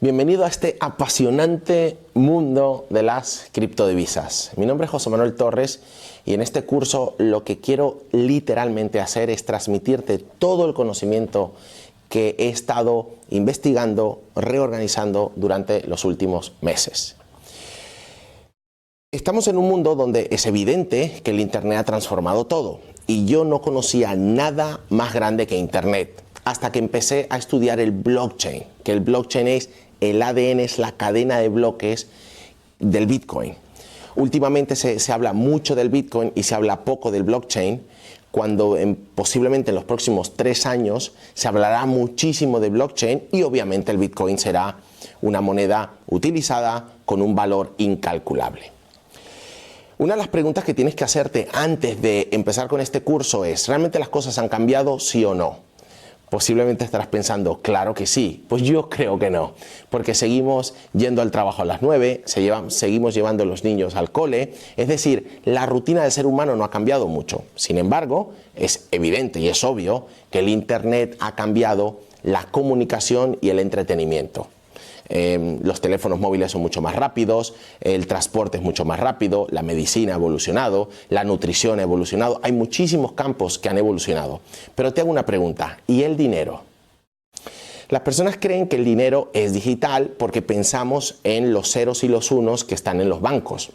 Bienvenido a este apasionante mundo de las criptodivisas. Mi nombre es José Manuel Torres y en este curso lo que quiero literalmente hacer es transmitirte todo el conocimiento que he estado investigando, reorganizando durante los últimos meses. Estamos en un mundo donde es evidente que el Internet ha transformado todo y yo no conocía nada más grande que Internet hasta que empecé a estudiar el blockchain, que el blockchain es el ADN, es la cadena de bloques del Bitcoin. Últimamente se habla mucho del Bitcoin y se habla poco del blockchain, cuando posiblemente en los próximos 3 años se hablará muchísimo de blockchain y obviamente el Bitcoin será una moneda utilizada con un valor incalculable. Una de las preguntas que tienes que hacerte antes de empezar con este curso es, ¿realmente las cosas han cambiado, sí o no? Posiblemente estarás pensando, claro que sí. Pues yo creo que no, porque seguimos yendo al trabajo a las 9, seguimos llevando a los niños al cole, es decir, la rutina del ser humano no ha cambiado mucho. Sin embargo, es evidente y es obvio que el Internet ha cambiado la comunicación y el entretenimiento. Los teléfonos móviles son mucho más rápidos, el transporte es mucho más rápido, la medicina ha evolucionado, la nutrición ha evolucionado, hay muchísimos campos que han evolucionado. Pero te hago una pregunta, ¿y el dinero? Las personas creen que el dinero es digital porque pensamos en los ceros y los unos que están en los bancos.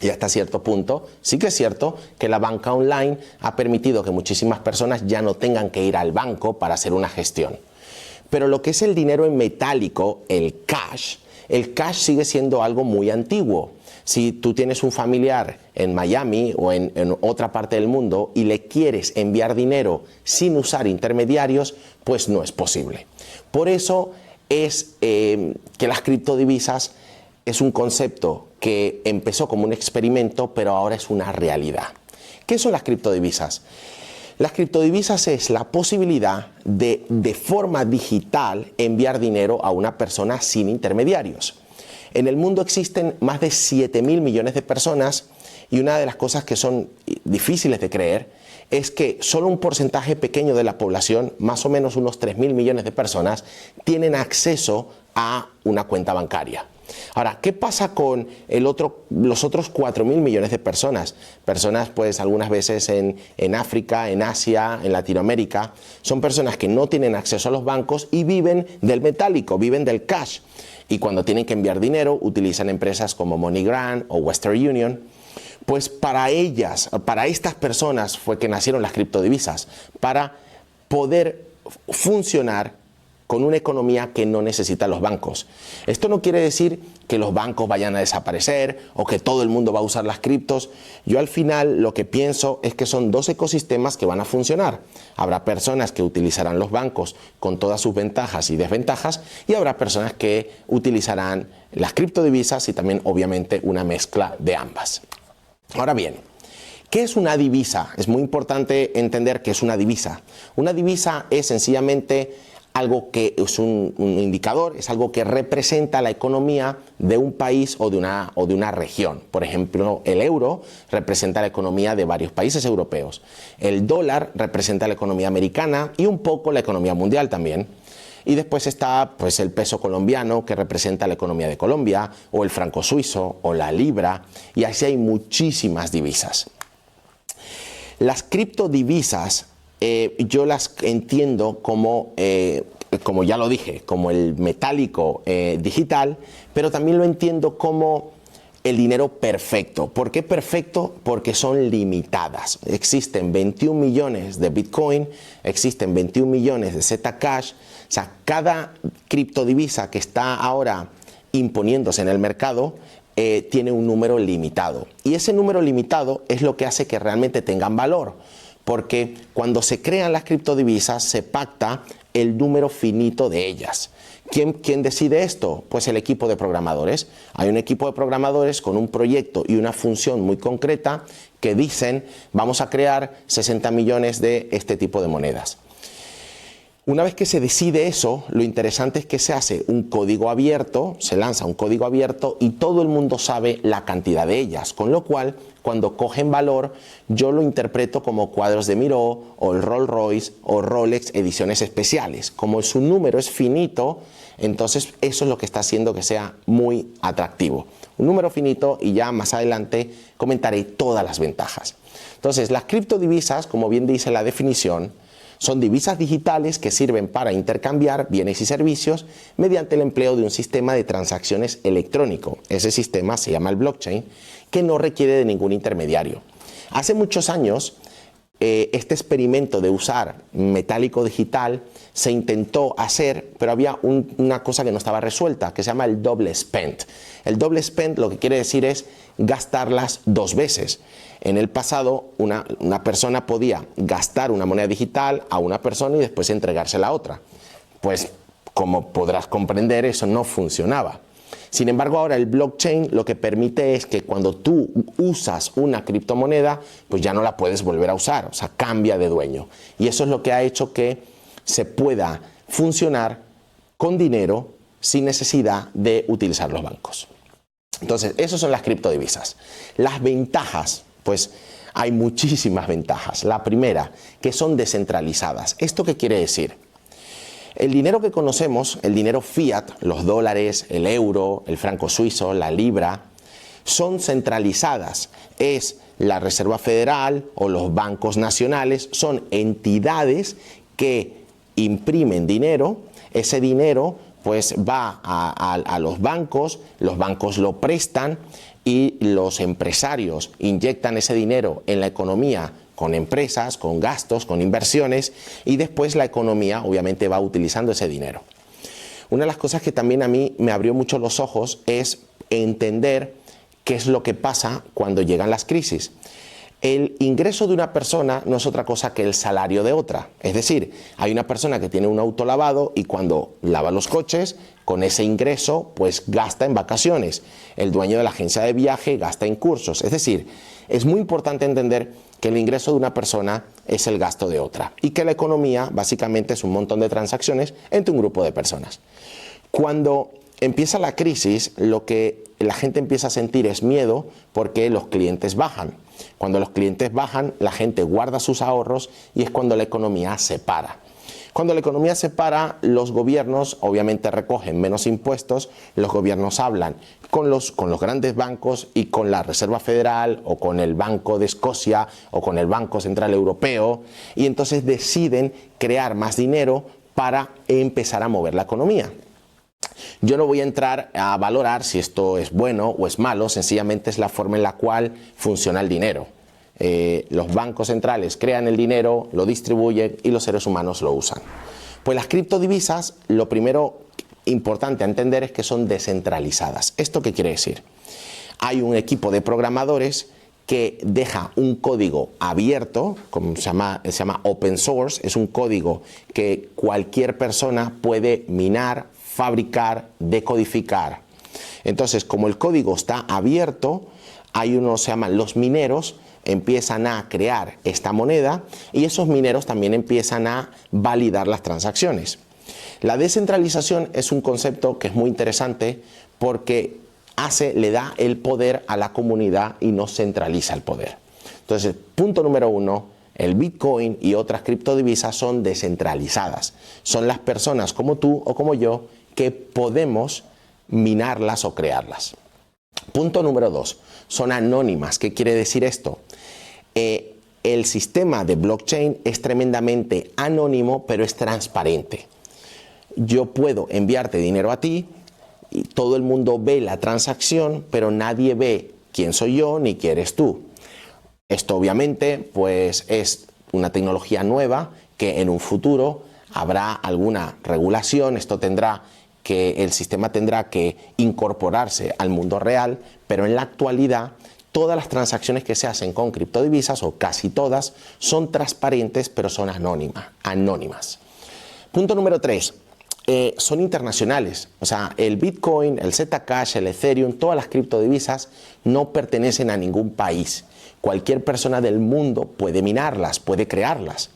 Y hasta cierto punto, sí que es cierto que la banca online ha permitido que muchísimas personas ya no tengan que ir al banco para hacer una gestión. Pero lo que es el dinero en metálico, el cash sigue siendo algo muy antiguo. Si tú tienes un familiar en Miami o en otra parte del mundo y le quieres enviar dinero sin usar intermediarios, pues no es posible. Por eso es que las criptodivisas es un concepto que empezó como un experimento, pero ahora es una realidad. ¿Qué son las criptodivisas? Las criptodivisas es la posibilidad de forma digital enviar dinero a una persona sin intermediarios. En el mundo existen más de 7.000 millones de personas y una de las cosas que son difíciles de creer es que solo un porcentaje pequeño de la población, más o menos unos 3.000 millones de personas, tienen acceso a una cuenta bancaria. Ahora, ¿qué pasa con los otros 4.000 millones de personas? Personas, pues, algunas veces en África, en Asia, en Latinoamérica. Son personas que no tienen acceso a los bancos y viven del metálico, viven del cash. Y cuando tienen que enviar dinero, utilizan empresas como MoneyGram o Western Union. Pues para ellas, para estas personas fue que nacieron las criptodivisas, para poder funcionar con una economía que no necesita los bancos. Esto no quiere decir que los bancos vayan a desaparecer o que todo el mundo va a usar las criptos. Yo al final lo que pienso es que son dos ecosistemas que van a funcionar. Habrá personas que utilizarán los bancos con todas sus ventajas y desventajas y habrá personas que utilizarán las criptodivisas y también obviamente una mezcla de ambas. Ahora bien, ¿qué es una divisa? Es muy importante entender qué es una divisa. Una divisa es sencillamente algo que es un indicador, es algo que representa la economía de un país o de una región. Por ejemplo, el euro representa la economía de varios países europeos. El dólar representa la economía americana y un poco la economía mundial también. Y después está, pues, el peso colombiano, que representa la economía de Colombia, o el franco suizo, o la libra, y así hay muchísimas divisas. Las criptodivisas yo las entiendo como ya lo dije, como el metálico digital, pero también lo entiendo como el dinero perfecto. ¿Por qué perfecto? Porque son limitadas. Existen 21 millones de Bitcoin, existen 21 millones de Zcash. O sea, cada criptodivisa que está ahora imponiéndose en el mercado tiene un número limitado. Y ese número limitado es lo que hace que realmente tengan valor. Porque cuando se crean las criptodivisas se pacta el número finito de ellas. ¿Quién decide esto? Pues el equipo de programadores. Hay un equipo de programadores con un proyecto y una función muy concreta que dicen vamos a crear 60 millones de este tipo de monedas. Una vez que se decide eso, lo interesante es que se hace un código abierto, se lanza un código abierto y todo el mundo sabe la cantidad de ellas, con lo cual cuando cogen valor yo lo interpreto como cuadros de Miró o el Rolls Royce o Rolex ediciones especiales. Como su número es finito, Entonces eso es lo que está haciendo que sea muy atractivo. Un número finito y ya más adelante comentaré todas las ventajas. Entonces las criptodivisas, como bien dice la definición, son divisas digitales que sirven para intercambiar bienes y servicios mediante el empleo de un sistema de transacciones electrónico. Ese sistema se llama el blockchain, que no requiere de ningún intermediario. Hace muchos años, este experimento de usar metálico digital se intentó hacer, pero había una cosa que no estaba resuelta, que se llama el double spend. El double spend lo que quiere decir es gastarlas dos veces. En el pasado, una persona podía gastar una moneda digital a una persona y después entregársela a otra. Pues, como podrás comprender, eso no funcionaba. Sin embargo, ahora el blockchain lo que permite es que cuando tú usas una criptomoneda, pues ya no la puedes volver a usar, o sea, cambia de dueño. Y eso es lo que ha hecho que se pueda funcionar con dinero sin necesidad de utilizar los bancos. Entonces, esas son las criptodivisas. Las ventajas, pues hay muchísimas ventajas. La primera, que son descentralizadas. ¿Esto qué quiere decir? El dinero que conocemos, el dinero fiat, los dólares, el euro, el franco suizo, la libra, son centralizadas. Es la Reserva Federal o los bancos nacionales, son entidades que imprimen dinero. Ese dinero pues va a los bancos lo prestan y los empresarios inyectan ese dinero en la economía con empresas, con gastos, con inversiones, y después la economía obviamente va utilizando ese dinero. Una de las cosas que también a mí me abrió mucho los ojos es entender qué es lo que pasa cuando llegan las crisis. El ingreso de una persona no es otra cosa que el salario de otra. Es decir, hay una persona que tiene un auto lavado y cuando lava los coches, con ese ingreso, pues gasta en vacaciones. El dueño de la agencia de viaje gasta en cursos. Es decir, es muy importante entender que el ingreso de una persona es el gasto de otra y que la economía básicamente es un montón de transacciones entre un grupo de personas. Cuando empieza la crisis, lo que la gente empieza a sentir es miedo porque los clientes bajan. Cuando los clientes bajan, la gente guarda sus ahorros y es cuando la economía se para. Cuando la economía se para, los gobiernos obviamente recogen menos impuestos, los gobiernos hablan con los grandes bancos y con la Reserva Federal o con el Banco de Escocia o con el Banco Central Europeo y entonces deciden crear más dinero para empezar a mover la economía. Yo no voy a entrar a valorar si esto es bueno o es malo, sencillamente es la forma en la cual funciona el dinero. Los bancos centrales crean el dinero, lo distribuyen y los seres humanos lo usan. Pues las criptodivisas, lo primero importante a entender es que son descentralizadas. ¿Esto qué quiere decir? Hay un equipo de programadores que deja un código abierto, como se llama open source, es un código que cualquier persona puede minar, fabricar, decodificar. Entonces, como el código está abierto, hay unos, se llaman los mineros, empiezan a crear esta moneda y esos mineros también empiezan a validar las transacciones. La descentralización es un concepto que es muy interesante porque le da el poder a la comunidad y no centraliza el poder. Entonces, punto número uno, el Bitcoin y otras criptodivisas son descentralizadas. Son las personas como tú o como yo que podemos minarlas o crearlas. Punto número dos, son anónimas. ¿Qué quiere decir esto? El sistema de blockchain es tremendamente anónimo, pero es transparente. Yo puedo enviarte dinero a ti y todo el mundo ve la transacción, pero nadie ve quién soy yo ni quién eres tú. Esto obviamente pues es una tecnología nueva que en un futuro habrá alguna regulación, el sistema tendrá que incorporarse al mundo real, pero en la actualidad todas las transacciones que se hacen con criptodivisas, o casi todas, son transparentes, pero son anónimas. Punto número 3. Son internacionales. O sea, el Bitcoin, el Zcash, el Ethereum, todas las criptodivisas no pertenecen a ningún país. Cualquier persona del mundo puede minarlas, puede crearlas.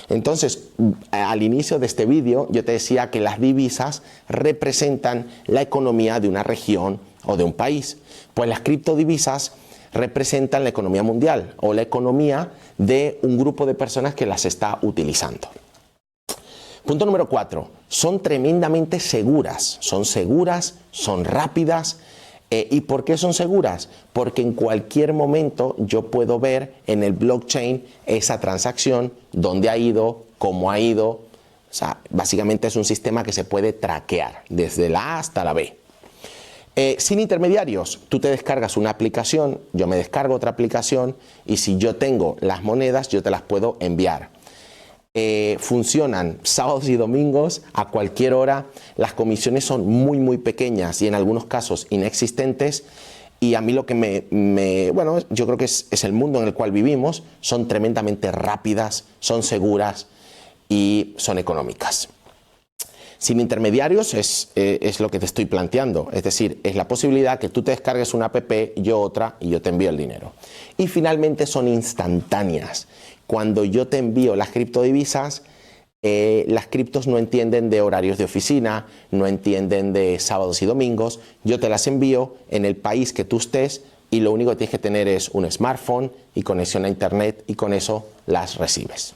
Entonces, al inicio de este vídeo, yo te decía que las divisas representan la economía de una región o de un país. Pues las criptodivisas representan la economía mundial o la economía de un grupo de personas que las está utilizando. Punto número 4, son tremendamente seguras. Son seguras, son rápidas. ¿Y por qué son seguras? Porque en cualquier momento yo puedo ver en el blockchain esa transacción, dónde ha ido, cómo ha ido. O sea, básicamente es un sistema que se puede traquear desde la A hasta la B. Sin intermediarios, tú te descargas una aplicación, yo me descargo otra aplicación y si yo tengo las monedas, yo te las puedo enviar. Funcionan sábados y domingos a cualquier hora. Las comisiones son muy pequeñas y en algunos casos inexistentes. Y a mí lo que bueno, yo creo que es el mundo en el cual vivimos. Son tremendamente rápidas, son seguras y son económicas. Sin intermediarios es lo que te estoy planteando. Es decir, es la posibilidad que tú te descargues una app, yo otra y yo te envío el dinero. Y finalmente son instantáneas. Cuando yo te envío las criptodivisas, las criptos no entienden de horarios de oficina, no entienden de sábados y domingos. Yo te las envío en el país que tú estés y lo único que tienes que tener es un smartphone y conexión a internet y con eso las recibes.